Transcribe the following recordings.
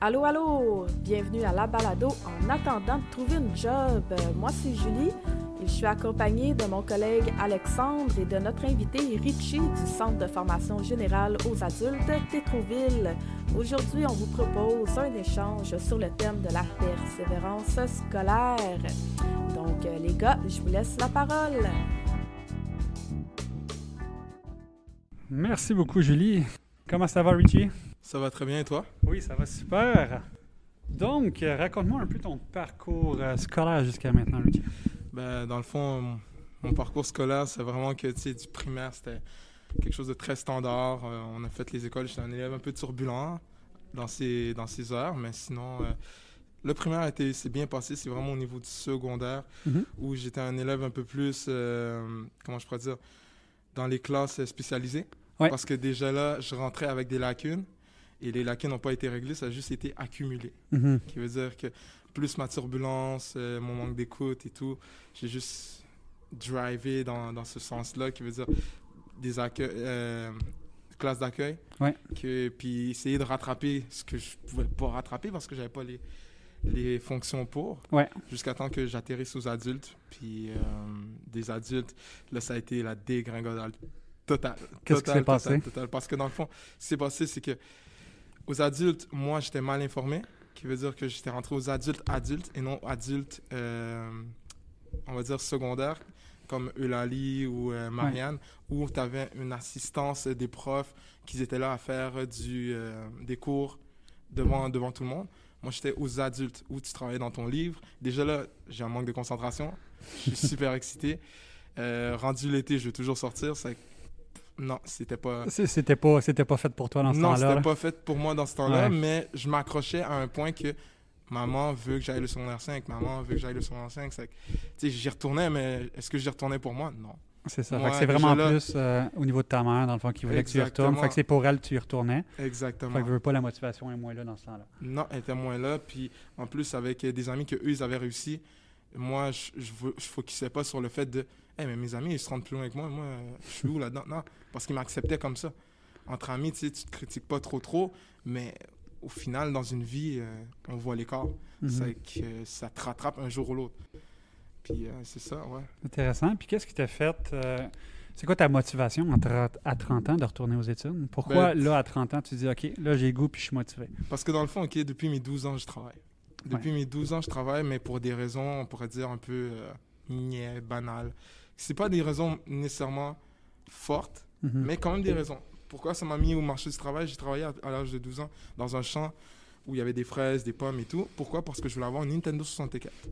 Allô, allô! Bienvenue à La Balado en attendant de trouver une job. Moi, c'est Julie et je suis accompagnée de mon collègue Alexandre et de notre invité Richie du Centre de formation générale aux adultes Tétroville. Aujourd'hui, on vous propose un échange sur le thème de la persévérance scolaire. Donc, les gars, je vous laisse la parole. Merci beaucoup, Julie. Comment ça va, Richie? Ça va très bien et toi? Oui, ça va super. Donc, raconte-moi un peu ton parcours scolaire jusqu'à maintenant, Richie. Dans le fond, mon parcours scolaire, c'est vraiment que du primaire, c'était quelque chose de très standard. On a fait les écoles, j'étais un élève un peu turbulent dans ces heures, mais sinon, le primaire s'est bien passé. C'est vraiment au niveau du secondaire où j'étais un élève un peu plus, comment je pourrais dire, dans les classes spécialisées. Ouais. Parce que déjà là, je rentrais avec des lacunes. Et les lacunes n'ont pas été réglées, ça a juste été accumulé. Qui veut dire que plus ma turbulence, mon manque d'écoute et tout, j'ai juste drivé dans ce sens-là, qui veut dire des classes d'accueil. Ouais. Puis essayer de rattraper ce que je pouvais pas rattraper parce que j'avais pas les fonctions pour. Ouais. Jusqu'à temps que j'atterrisse aux adultes. Puis des adultes, là, ça a été la dégringolade totale. Qu'est-ce qui s'est passé? Totale. Parce que dans le fond, ce qui s'est passé, c'est que aux adultes, moi, j'étais mal informé, qui veut dire que j'étais rentré aux adultes et non adultes, on va dire secondaires, comme Eulalie ou Marianne, où tu avais une assistance des profs qui étaient là à faire des cours devant tout le monde. Moi, j'étais aux adultes, où tu travaillais dans ton livre. Déjà là, j'ai un manque de concentration. Je suis super excité. Rendu l'été, je veux toujours sortir. Non, c'était pas fait pour toi dans ce temps-là. Non, c'était là. pas fait pour moi dans ce temps-là, Ouais. mais je m'accrochais à un point que maman veut que j'aille le secondaire 5, maman veut que j'aille le secondaire 5. Tu sais, j'y retournais, mais est-ce que j'y retournais pour moi? Non. C'est ça. Moi, Fait que c'est vraiment déjà là- plus au niveau de ta mère, dans le fond, qui voulait que tu y Exactement. retournes. Fait que c'est pour elle que tu y retournais. Exactement. Fait que je veux pas la motivation est moins là dans ce temps-là. Non, elle était moins là, puis en plus, avec des amis qu'eux, ils avaient réussi, moi, je focusais pas sur le fait de « Hey, mais mes amis, ils se rendent plus loin que moi, je suis où là-dedans? » Non, parce qu'ils m'acceptaient comme ça. Entre amis, tu sais, tu te critiques pas trop, mais au final, dans une vie, on voit l'écart. C'est que ça te rattrape un jour ou l'autre. Puis c'est ça, ouais. Intéressant. Puis qu'est-ce qui t'a fait... c'est quoi ta motivation à 30 ans de retourner aux études? Pourquoi, là, à 30 ans, tu dis « OK, là, j'ai le goût puis je suis motivé. » Parce que dans le fond, OK, depuis mes 12 ans, je travaille. Depuis mes 12 ans, je travaille, mais pour des raisons, on pourrait dire, un peu banales. C'est pas des raisons nécessairement fortes, mais quand même des raisons. Pourquoi ça m'a mis au marché du travail? J'ai travaillé à l'âge de 12 ans dans un champ où il y avait des fraises, des pommes et tout. Pourquoi? Parce que je voulais avoir une Nintendo 64. Tu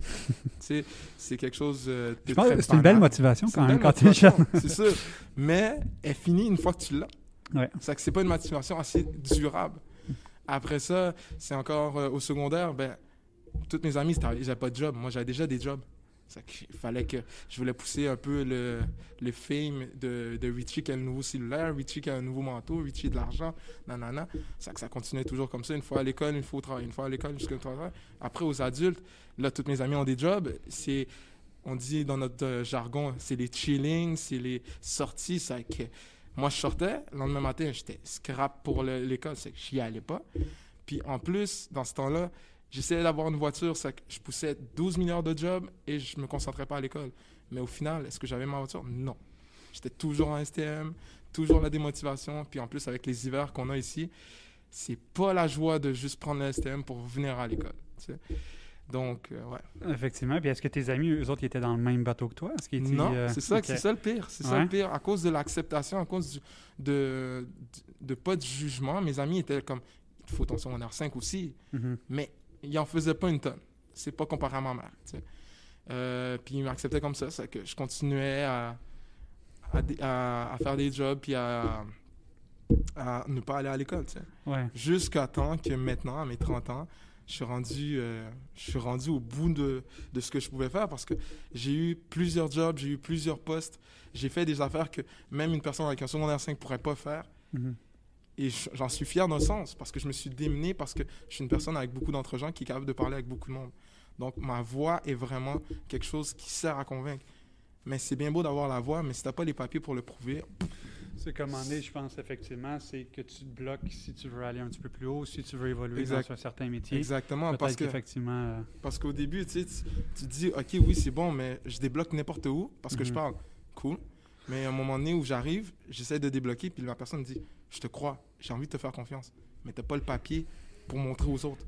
sais, c'est quelque chose de Je pense très que c'est une belle banal. motivation C'est quand une même belle quand tu es jeune. motivation, c'est sûr. Mais elle finit une fois que tu l'as. Ouais. C'est pas une motivation assez durable. Après ça, c'est encore au secondaire, toutes mes amies, ils n'avaient pas de job. Moi, j'avais déjà des jobs. Il fallait que je voulais pousser un peu le fame de Richie qui a un nouveau cellulaire, Richie qui a un nouveau manteau, Richie de l'argent, nanana. Ça continuait toujours comme ça. Une fois à l'école, une fois au travail, une fois à l'école, jusqu'au travail. Après, aux adultes, là, toutes mes amies ont des jobs. On dit dans notre jargon, c'est les chillings, c'est les sorties. Moi, je sortais, le lendemain matin, j'étais scrap pour l'école, c'est que j'y allais pas. Puis en plus, dans ce temps-là, j'essayais d'avoir une voiture, c'est que je poussais 12 milliards de jobs et je me concentrais pas à l'école. Mais au final, est-ce que j'avais ma voiture? Non. J'étais toujours en STM, toujours la démotivation. Puis en plus, avec les hivers qu'on a ici, c'est pas la joie de juste prendre le STM pour venir à l'école. Tu sais. Donc, ouais. Effectivement. Puis est-ce que tes amis, eux autres, ils étaient dans le même bateau que toi? Est-ce qu'ils étaient, Non, c'est ça, okay. C'est ça le pire. C'est ça le pire. À cause de l'acceptation, à cause de pas de jugement, mes amis étaient comme, il faut ton secondaire 5 aussi. Mais ils n'en faisaient pas une tonne. C'est pas comparé à ma mère. Tu sais. Puis ils m'acceptaient comme ça. C'est que je continuais à faire des jobs puis à ne pas aller à l'école. Tu sais. Ouais. Jusqu'à temps que maintenant, à mes 30 ans, je suis rendu au bout de ce que je pouvais faire parce que j'ai eu plusieurs jobs, j'ai eu plusieurs postes. J'ai fait des affaires que même une personne avec un secondaire 5 ne pourrait pas faire. Et j'en suis fier d'un sens parce que je me suis démené, parce que je suis une personne avec beaucoup d'entre-gens qui est capable de parler avec beaucoup de monde. Donc, ma voix est vraiment quelque chose qui sert à convaincre. Mais c'est bien beau d'avoir la voix, mais si tu n'as pas les papiers pour le prouver, C'est comme on est, je pense, effectivement, c'est que tu te bloques si tu veux aller un petit peu plus haut, si tu veux évoluer dans un certain métier. Exactement, parce qu'au début, tu te dis, OK, oui, c'est bon, mais je débloque n'importe où parce que je parle. Cool. Mais à un moment donné où j'arrive, j'essaie de débloquer, puis la personne me dit, je te crois, j'ai envie de te faire confiance, mais tu n'as pas le papier pour montrer aux autres.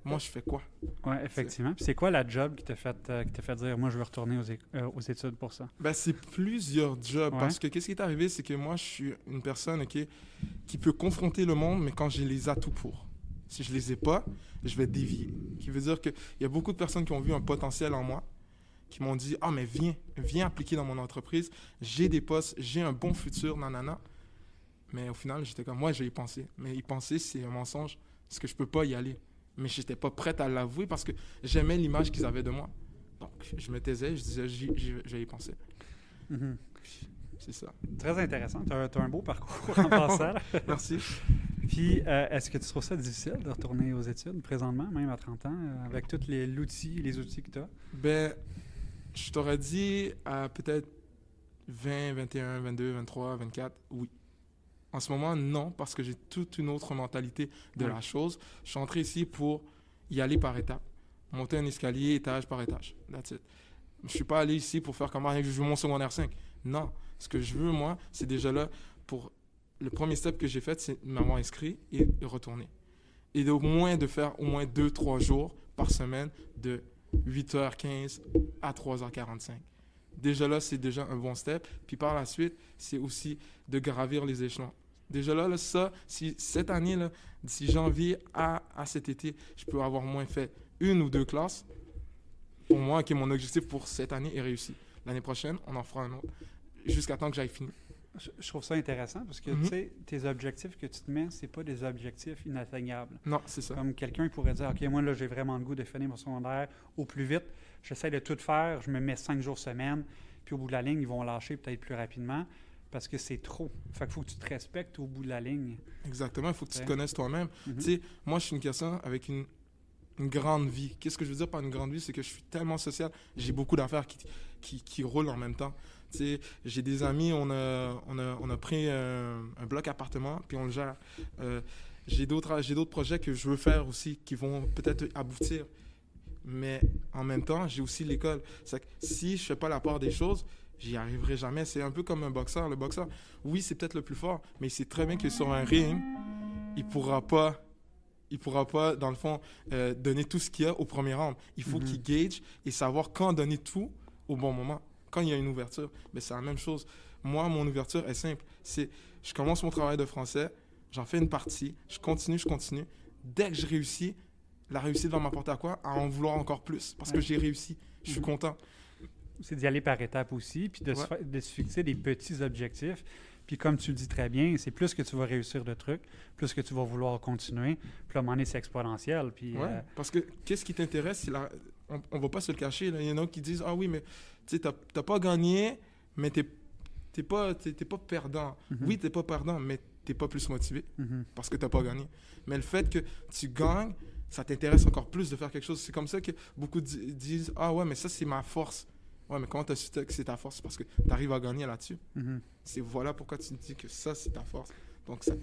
Moi, je fais quoi? Oui, effectivement. Puis c'est quoi la job qui t'a fait dire, moi, je veux retourner aux études pour ça? Ben, c'est plusieurs jobs. Ouais. Parce que qu'est-ce qui est arrivé, c'est que moi, je suis une personne qui peut confronter le monde, mais quand j'ai les atouts pour. Si je les ai pas, je vais dévier. Qui veut dire qu'il y a beaucoup de personnes qui ont vu un potentiel en moi, qui m'ont dit, mais viens appliquer dans mon entreprise, j'ai des postes, j'ai un bon futur, nanana. Mais au final, j'étais comme, moi, j'ai y pensé. Mais y penser, c'est un mensonge, parce que je peux pas y aller. Mais je n'étais pas prête à l'avouer parce que j'aimais l'image qu'ils avaient de moi. Donc, je me taisais, je disais, je vais y penser. C'est ça. Très intéressant. Tu as un beau parcours en passant. Merci. Puis, est-ce que tu trouves ça difficile de retourner aux études présentement, même à 30 ans, avec tous les outils que tu as? Ben, je t'aurais dit à peut-être 20, 21, 22, 23, 24, oui. En ce moment, non, parce que j'ai toute une autre mentalité de la chose. Je suis entré ici pour y aller par étapes. Monter un escalier, étage par étage. That's it. Je ne suis pas allé ici pour faire comme je veux mon secondaire 5. Non. Ce que je veux, moi, c'est déjà là pour... Le premier step que j'ai fait, c'est m'avoir inscrit et retourner. Et de faire au moins 2-3 jours par semaine de 8h15 à 3h45. Déjà là, c'est déjà un bon step. Puis par la suite, c'est aussi de gravir les échelons. Déjà là, si cette année, là, d'ici janvier à cet été, je peux avoir moins fait 1 ou 2 classes. Pour moi, mon objectif pour cette année est réussi. L'année prochaine, on en fera un autre. Jusqu'à temps que j'aille fini. Je trouve ça intéressant parce que, tu sais, tes objectifs que tu te mets, c'est pas des objectifs inatteignables. Non, c'est ça. Comme quelqu'un pourrait dire, OK, moi, là, j'ai vraiment le goût de finir mon secondaire au plus vite. J'essaie de tout faire. Je me mets 5 jours semaine. Puis au bout de la ligne, ils vont lâcher peut-être plus rapidement parce que c'est trop. Fait qu'il faut que tu te respectes au bout de la ligne. Exactement. Il faut que tu te connaisses toi-même. Tu sais, moi, je suis une personne avec une grande vie. Qu'est-ce que je veux dire par une grande vie? C'est que je suis tellement social. J'ai beaucoup d'affaires qui roulent en même temps. Tu sais, j'ai des amis, on a pris un bloc appartement, puis on le gère. J'ai d'autres projets que je veux faire aussi, qui vont peut-être aboutir. Mais en même temps, j'ai aussi l'école. C'est que si je ne fais pas la part des choses, j'y arriverai jamais. C'est un peu comme un boxeur. Le boxeur, oui, c'est peut-être le plus fort, mais il sait très bien que sur un ring, il pourra pas, dans le fond, donner tout ce qu'il y a au premier round. Il faut qu'il gauge et savoir quand donner tout au bon moment. Quand il y a une ouverture, mais c'est la même chose. Moi, mon ouverture est simple. Je commence mon travail de français, j'en fais une partie, je continue. Dès que je réussis, la réussite va m'apporter à quoi? À en vouloir encore plus, parce que j'ai réussi. Je suis content. C'est d'y aller par étapes aussi, puis de se fixer des petits objectifs. Puis comme tu le dis très bien, c'est plus que tu vas réussir le truc, plus que tu vas vouloir continuer. Puis à un moment donné, c'est exponentiel. Puis, parce que qu'est-ce qui t'intéresse? On ne va pas se le cacher. Là. Il y en a qui disent « Ah oui, mais tu n'as pas gagné, mais tu n'es pas perdant. Oui, tu n'es pas perdant, mais tu n'es pas plus motivé parce que tu n'as pas gagné. Mais le fait que tu gagnes, ça t'intéresse encore plus de faire quelque chose. C'est comme ça que beaucoup disent « Ah ouais, mais ça, c'est ma force. » Ouais, mais comment tu as su que c'est ta force? Parce que tu arrives à gagner là-dessus. Voilà pourquoi tu me dis que ça, c'est ta force. Donc, c'est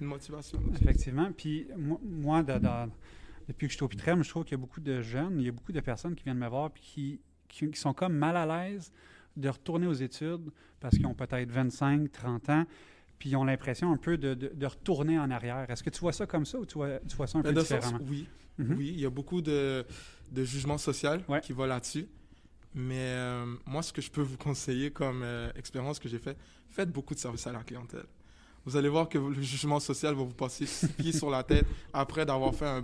une motivation. Effectivement. Puis moi, depuis que je suis au Pitrem, je trouve qu'il y a beaucoup de jeunes, il y a beaucoup de personnes qui viennent me voir puis qui sont comme mal à l'aise de retourner aux études parce qu'ils ont peut-être 25, 30 ans, puis ils ont l'impression un peu de retourner en arrière. Est-ce que tu vois ça comme ça ou tu vois ça un peu différemment? Oui. Oui, il y a beaucoup de jugement social qui va là-dessus. Mais moi, ce que je peux vous conseiller comme expérience que j'ai faite, faites beaucoup de services à la clientèle. Vous allez voir que le jugement social va vous passer 6 pieds sur la tête après d'avoir fait un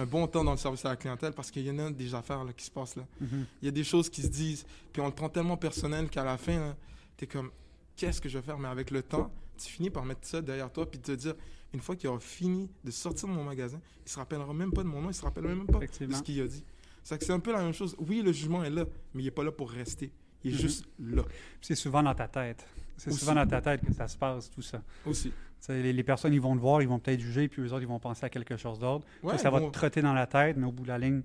bon temps dans le service à la clientèle parce qu'il y en a des affaires là, qui se passent là. Il y a des choses qui se disent, puis on le prend tellement personnel qu'à la fin, tu es comme, qu'est-ce que je vais faire? Mais avec le temps, tu finis par mettre ça derrière toi puis te dire, une fois qu'il aura fini de sortir de mon magasin, il ne se rappellera même pas de mon nom, il ne se rappellera même pas de ce qu'il a dit. C'est un peu la même chose. Oui, le jugement est là, mais il n'est pas là pour rester. Il est juste là. C'est souvent dans ta tête. C'est souvent dans ta tête que ça se passe, tout ça. Aussi. Les personnes, ils vont te voir, ils vont peut-être juger, puis eux autres, ils vont penser à quelque chose d'autre. Ça va te trotter dans la tête, mais au bout de la ligne,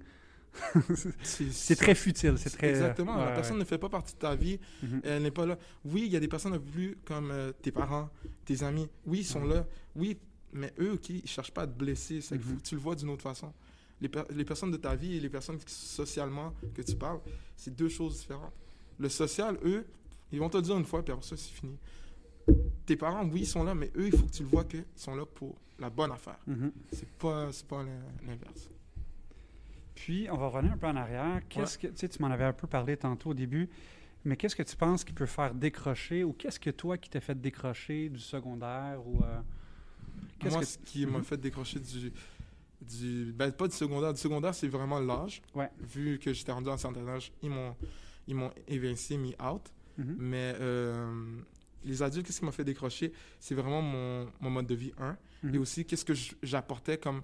C'est très futile. C'est très, exactement. ouais, La personne ne fait pas partie de ta vie. Mhm. Elle n'est pas là. Oui, il y a des personnes un peu plus comme tes parents, tes amis. Oui, ils sont là. Oui, mais eux, OK, ils ne cherchent pas à te blesser. C'est que tu le vois d'une autre façon. Les personnes de ta vie et les personnes socialement que tu parles, c'est deux choses différentes. Le social, eux, ils vont te dire une fois, puis après ça, c'est fini. Tes parents, oui, ils sont là, mais eux, il faut que tu le vois qu'ils sont là pour la bonne affaire. Mhm. C'est pas l'inverse. Puis, on va revenir un peu en arrière. Qu'est-ce que, tu sais, tu m'en avais un peu parlé tantôt au début, mais qu'est-ce que tu penses qui peut faire décrocher, ou qu'est-ce que toi qui t'a fait décrocher du secondaire, ou... Moi, ce qui m'a fait décrocher ben, pas du secondaire, c'est vraiment l'âge. Ouais. Vu que j'étais rendu à un certain âge, ils m'ont évincé, mis out. Mhm. Mais les adultes, qu'est-ce qui m'a fait décrocher? C'est vraiment mon mode de vie, Mhm. et aussi qu'est-ce que j'apportais comme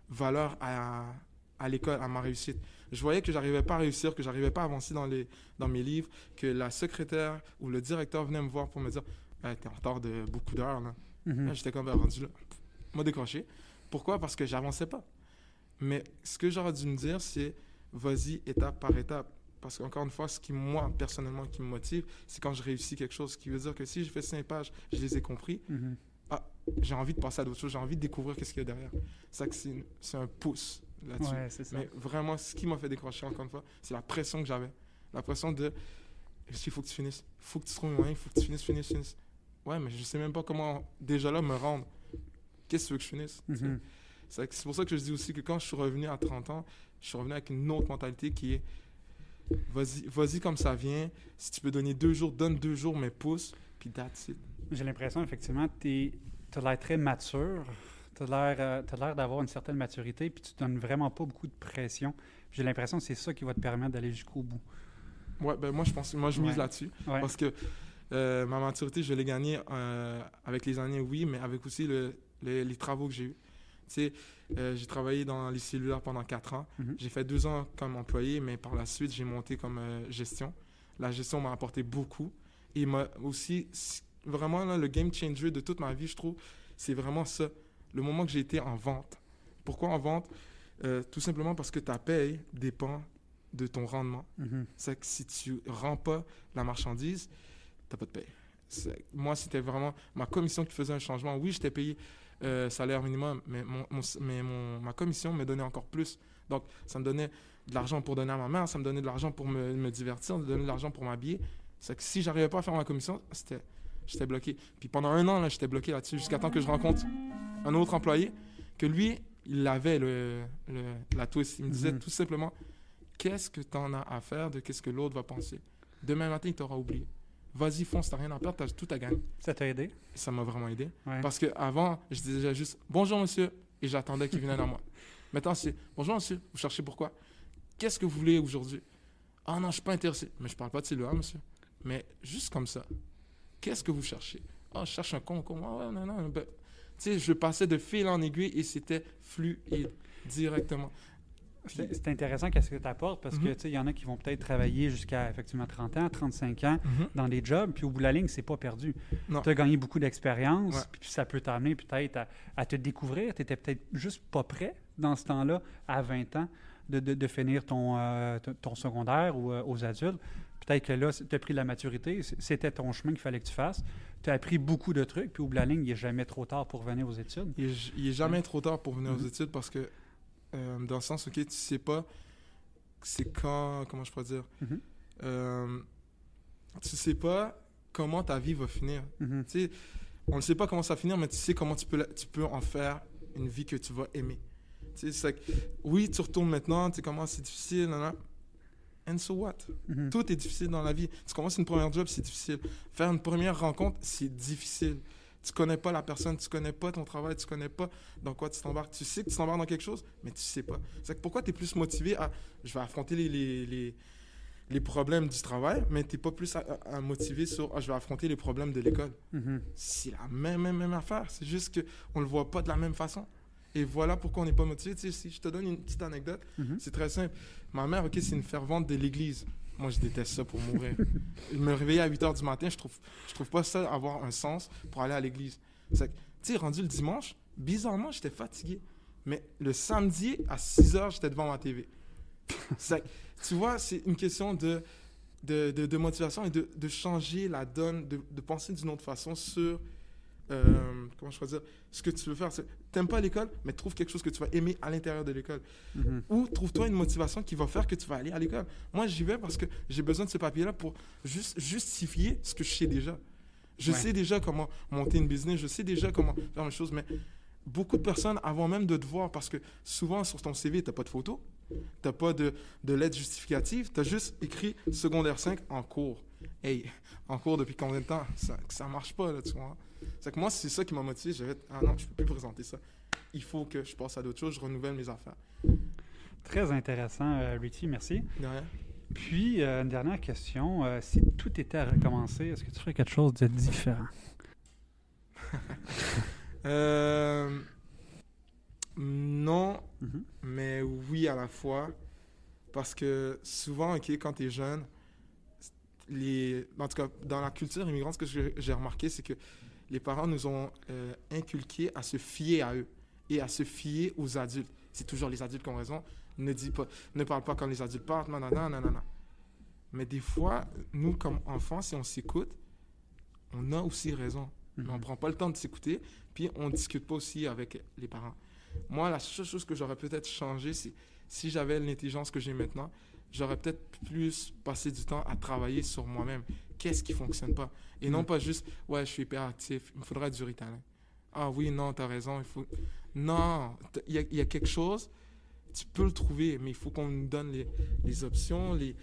valeur à l'école, à ma réussite. Je voyais que j'arrivais pas à réussir, que j'arrivais pas à avancer dans mes livres, que la secrétaire ou le directeur venait me voir pour me dire hey, « T'es en retard de beaucoup d'heures. » là. Mhm. Là, j'étais comme ben, rendu là. M'a décroché. Pourquoi? Parce que j'avançais pas. Mais ce que j'aurais dû me dire, c'est vas-y étape par étape. Parce qu'encore une fois, ce qui, moi, personnellement, qui me motive, c'est quand je réussis quelque chose. Ce qui veut dire que si je fais 5 pages, je les ai compris, Mhm. j'ai envie de passer à d'autres choses, j'ai envie de découvrir qu'est-ce qu'il y a derrière. C'est ça que c'est un pouce là-dessus. Ouais, c'est ça. Mais vraiment, ce qui m'a fait décrocher, encore une fois, c'est la pression que j'avais. La pression de il faut que tu finisses, il faut que tu trouves un moyen, il faut que tu finisses. Ouais, mais je sais même pas comment, déjà là, me rendre. Qu'est-ce que tu veux que je finisse? Mhm. C'est pour ça que je dis aussi que quand je suis revenu à 30 ans, je suis revenu avec une autre mentalité qui est vas-y comme ça vient. Si tu peux donner 2 jours, donne 2 jours, mais pousse, puis that's it. J'ai l'impression, effectivement, tu as l'air très mature. Tu as l'air d'avoir une certaine maturité, puis tu donnes vraiment pas beaucoup de pression. J'ai l'impression que c'est ça qui va te permettre d'aller jusqu'au bout. Ouais, ben moi, je mise là-dessus. Ouais. Parce que ma maturité, je l'ai gagnée avec les années, oui, mais avec aussi les travaux que j'ai eus. Tu sais, j'ai travaillé dans les cellulaires pendant 4 ans. Mhm. J'ai fait 2 ans comme employé, mais par la suite, j'ai monté comme gestion. La gestion m'a apporté beaucoup. Et m'a aussi, vraiment, là, le game changer de toute ma vie, je trouve, c'est vraiment ça. Le moment que j'ai été en vente. Pourquoi en vente? Tout simplement parce que ta paye dépend de ton rendement. Mhm. C'est que si tu ne rends pas la marchandise, tu n'as pas de paye. Moi, c'était vraiment ma commission qui faisait un changement. Oui, j'étais payé salaire minimum, mais ma commission me donnait encore plus. Donc, ça me donnait de l'argent pour donner à ma mère, ça me donnait de l'argent pour me divertir, me donnait de l'argent pour m'habiller. C'est que si j'arrivais pas à faire ma commission, j'étais bloqué. Puis pendant 1 an, là, j'étais bloqué là-dessus, jusqu'à temps que je rencontre un autre employé, que lui, il avait la twist. Il me disait tout simplement, qu'est-ce que tu en as à faire de qu'est-ce que l'autre va penser? Demain matin, il t'aura oublié. Vas-y, fonce, t'as rien à perdre, t'as tout à gagner. Ça t'a aidé? Ça m'a vraiment aidé. Ouais. Parce qu'avant, je disais juste « Bonjour, monsieur » et j'attendais qu'il vienne vers moi. Maintenant, c'est « Bonjour, monsieur, vous cherchez pourquoi? Qu'est-ce que vous voulez aujourd'hui? » « Ah non, je ne suis pas intéressé. » Mais je ne parle pas de cellulaire, monsieur. Mais juste comme ça. Qu'est-ce que vous cherchez? Ah, je cherche un concours. Ah ouais, non. Ben, tu sais, je passais de fil en aiguille et c'était fluide, directement. C'est intéressant qu'est-ce que tu apportes parce que, tu sais, il y en a qui vont peut-être travailler jusqu'à effectivement 30 ans, 35 ans dans des jobs, puis au bout de la ligne, c'est pas perdu. Tu as gagné beaucoup d'expérience, puis ça peut t'amener peut-être à te découvrir. Tu étais peut-être juste pas prêt dans ce temps-là, à 20 ans, de finir ton secondaire ou aux adultes. Peut-être que là, tu as pris de la maturité, c'était ton chemin qu'il fallait que tu fasses. Tu as appris beaucoup de trucs, puis au bout de la ligne, il n'est jamais trop tard pour venir aux études. Il n'est jamais trop tard pour venir aux études parce que dans le sens, OK, tu sais pas c'est quand, comment je pourrais dire, tu sais pas comment ta vie va finir. Tu sais, on ne sait pas comment ça va finir, mais tu sais comment tu peux en faire une vie que tu vas aimer. Tu sais, oui, tu retournes maintenant, tu sais comment c'est difficile, and so what? Tout est difficile dans la vie. Tu commences une première job, c'est difficile. Faire une première rencontre, c'est difficile. Tu connais pas la personne, tu connais pas ton travail, tu connais pas dans quoi tu t'embarques. Tu sais que tu t'embarques dans quelque chose, mais tu sais pas. C'est que pourquoi tu es plus motivé à je vais affronter les problèmes du travail, mais tu n'es pas plus à motivé sur je vais affronter les problèmes de l'école. C'est la même affaire. C'est juste qu'on le voit pas de la même façon. Et voilà pourquoi on n'est pas motivé. Tu sais, si je te donne une petite anecdote, c'est très simple. Ma mère, OK, c'est une fervente de l'église. Moi, je déteste ça pour mourir. Me réveiller à 8 h du matin, je trouve pas ça avoir un sens pour aller à l'église. Tu sais, rendu le dimanche, bizarrement, j'étais fatigué. Mais le samedi, à 6 h, j'étais devant ma TV. Tu vois, c'est une question de motivation et de changer la donne, de penser d'une autre façon sur, comment je peux dire, ce que tu veux faire. T'aimes pas l'école, mais trouve quelque chose que tu vas aimer à l'intérieur de l'école. Ou trouve-toi une motivation qui va faire que tu vas aller à l'école. Moi, j'y vais parce que j'ai besoin de ce papier-là pour juste justifier ce que je sais déjà. Je sais déjà comment monter une business, je sais déjà comment faire les choses, mais beaucoup de personnes, avant même de te voir, parce que souvent sur ton CV, tu n'as pas de photo, tu n'as pas de lettre justificative, tu as juste écrit secondaire 5 en cours. Hey, en cours depuis combien de temps? Ça ne marche pas, là, tu vois. C'est que moi, c'est ça qui m'a motivé. J'avais dit, ah non, je ne peux plus présenter ça. Il faut que je passe à d'autres choses, je renouvelle mes affaires. Très intéressant, Richie, merci. De rien. Puis, une dernière question. Si tout était à recommencer, est-ce que tu ferais quelque chose de différent? Non, mais oui à la fois. Parce que souvent, quand tu es jeune, en tout cas, dans la culture immigrante, ce que j'ai remarqué, c'est que les parents nous ont inculqué à se fier à eux et à se fier aux adultes. C'est toujours les adultes qui ont raison. Ne parle pas quand les adultes parlent, nanana. Mais des fois, nous, comme enfants, si on s'écoute, on a aussi raison. Mais on ne prend pas le temps de s'écouter, puis on ne discute pas aussi avec les parents. Moi, la seule chose que j'aurais peut-être changé, c'est si j'avais l'intelligence que j'ai maintenant, j'aurais peut-être plus passé du temps à travailler sur moi-même. Qu'est-ce qui ne fonctionne pas? Et non pas juste, ouais, je suis hyperactif, il me faudrait du Ritalin. Ah oui, non, tu as raison, il faut... Non, il y a quelque chose, tu peux le trouver, mais il faut qu'on nous donne les options, les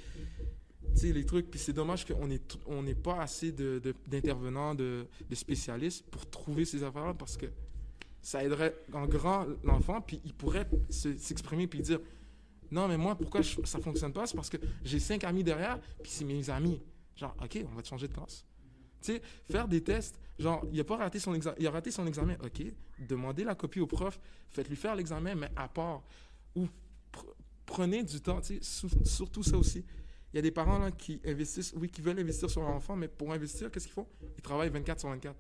trucs. Puis c'est dommage qu'on n'ait pas assez d'intervenants, de spécialistes pour trouver ces affaires-là, parce que ça aiderait en grand l'enfant, puis il pourrait s'exprimer puis dire « Non, mais moi, pourquoi ça ne fonctionne pas? C'est parce que j'ai 5 amis derrière, puis c'est mes amis. » Genre, OK, on va te changer de classe. Tu sais, faire des tests, genre, il a raté son examen. OK, demandez la copie au prof, faites-lui faire l'examen, mais à part. Ou prenez du temps, tu sais, surtout ça aussi. Il y a des parents là, qui investissent, oui, qui veulent investir sur leur enfant, mais pour investir, qu'est-ce qu'ils font? Ils travaillent 24 sur 24.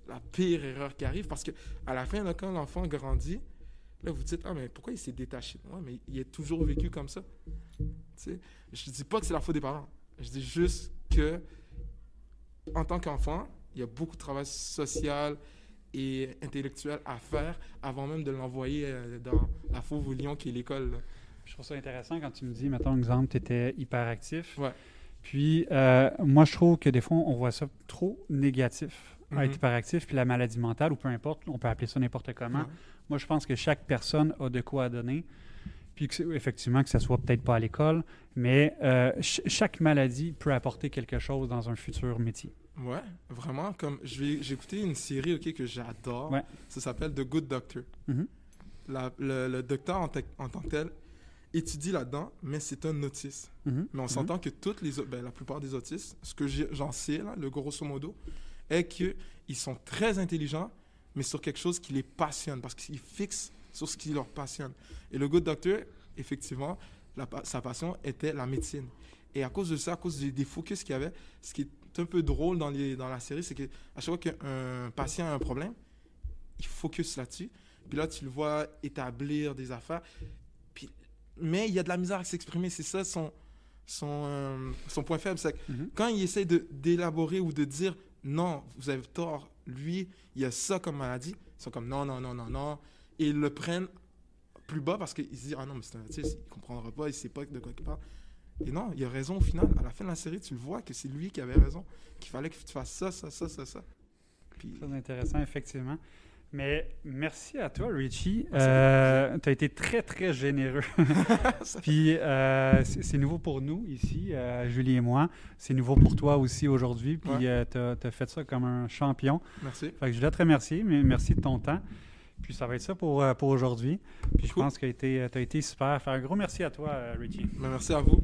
La pire erreur qui arrive, parce qu'à la fin, là, quand l'enfant grandit, là, vous dites, ah, mais pourquoi il s'est détaché? Ouais, mais il a toujours vécu comme ça. Tu sais, je ne dis pas que c'est la faute des parents. Je dis juste que, en tant qu'enfant, il y a beaucoup de travail social et intellectuel à faire avant même de l'envoyer dans la fauve au lion qui est l'école, là. Je trouve ça intéressant quand tu me dis, mettons, exemple, tu étais hyperactif. Ouais. Puis, moi, je trouve que des fois, on voit ça trop négatif, être hyperactif, puis la maladie mentale, ou peu importe, on peut appeler ça n'importe comment. Moi, je pense que chaque personne a de quoi donner, puis effectivement, que ça soit peut-être pas à l'école, mais chaque maladie peut apporter quelque chose dans un futur métier. Ouais, vraiment. Comme j'ai écouté une série que j'adore. Ouais. Ça s'appelle The Good Doctor. Le docteur en tant que tel étudie là-dedans, mais c'est un autiste. Mais on s'entend que la plupart des autistes, ce que j'en sais, là, le grosso modo, est qu'ils sont très intelligents, mais sur quelque chose qui les passionne, parce qu'ils fixent sur ce qui leur passionne. Et le Good Doctor, effectivement, sa passion était la médecine. Et à cause de ça, à cause des focus qu'il y avait, ce qui est un peu drôle dans la série, c'est qu'à chaque fois qu'un patient a un problème, il focus là-dessus. Puis là, tu le vois établir des affaires. Mais il y a de la misère à s'exprimer. C'est ça son point faible. C'est que quand il essaie d'élaborer ou de dire « Non, vous avez tort, lui, il y a ça comme maladie », ils sont comme « Non, non, non, non, non ». Et ils le prennent plus bas parce qu'ils se disent « Ah non, mais c'est un autiste, il ne comprendra pas, il ne sait pas de quoi il parle ». Et non, il a raison au final. À la fin de la série, tu le vois que c'est lui qui avait raison, qu'il fallait que tu fasses ça. Puis... Très intéressant, effectivement. Mais merci à toi, Richie. Tu as été très, très généreux. Puis c'est nouveau pour nous ici, Julie et moi. C'est nouveau pour toi aussi aujourd'hui. Puis tu as fait ça comme un champion. Merci. Fait que je voulais te remercier, mais merci de ton temps. Puis ça va être ça pour aujourd'hui. Puis je pense que tu as été super. Fait un gros merci à toi, Richie. Merci à vous.